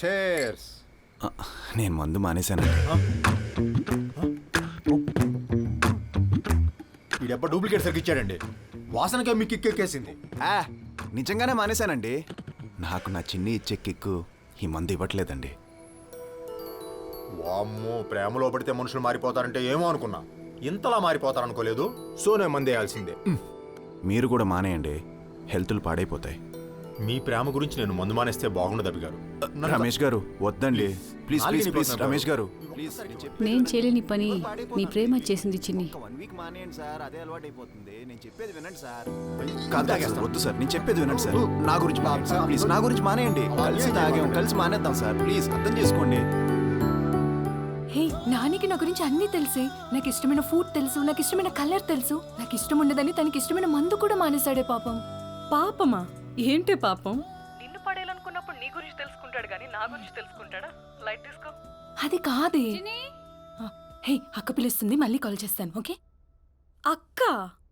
Chairs. నేను మందు మానేశానండి. ఈడెబ్బ duplicate సరికి ఇచ్చాడండి. వాసనకే మీకు కిక్కెక్కేసింది. నిజంగానే మానేశానండి. నాకు నా చిన్ని ఇచ్చే కిక్కు ఈ మందు ఇవ్వట్లేదండి. వామ్మో, ప్రేమలో పడితే మనుషులు మారిపోతారంటే ఏమో అనుకున్నా, ఇంతలా మారిపోతారనుకోలేదు. సో నేను మందేయాల్సిందే. మీరు కూడా మానేయండి, హెల్త్లు పాడైపోతాయి. మీ ప్రేమ గురించి నేను మందు మానేస్తే బాగుండదు అభి గారు. రమేష్ గారు వద్దండి, ప్లీజ్ ప్లీజ్ ప్లీజ్ రమేష్ గారు ప్లీజ్. నేను చేయలేని పని నీ ప్రేమ చేసింది చిన్ని. 1 వీక్ మానేయండి సార్, అదే అలవాటు అయిపోతుంది. నేను చెప్పేది వినండి సార్. కాదు వద్దు సార్, నేను చెప్పేది వినండి సార్. నా గురించి మానేయండి సార్, ప్లీజ్. నా గురించి మానేయండి. కలిసి తాగాం, కలిసి మానేద్దాం సార్, ప్లీజ్ అర్థం చేసుకోండి. హే, నానికి నా గురించి అన్నీ తెలిసే. నాకు ఇష్టమైన ఫుడ్ తెలుసు, నాకు ఇష్టమైన కలర్ తెలుసు. నాకు ఇష్టం ఉండదని తనకి ఇష్టమైన మందు కూడా మానేశాడే పాపం. పాపమా? ఏంటి పాపం? నిన్ను పడేయాలనుకున్నప్పుడు నీ గురించి తెలుసుకుంటాడు కానీ నా గురించి తెలుసుకుంటాడా? లైట్ తీసుకో. అది కాదే. హే, అక్క పిలుస్తుంది, మళ్ళీ కాల్ చేస్తాను. ఓకే అక్క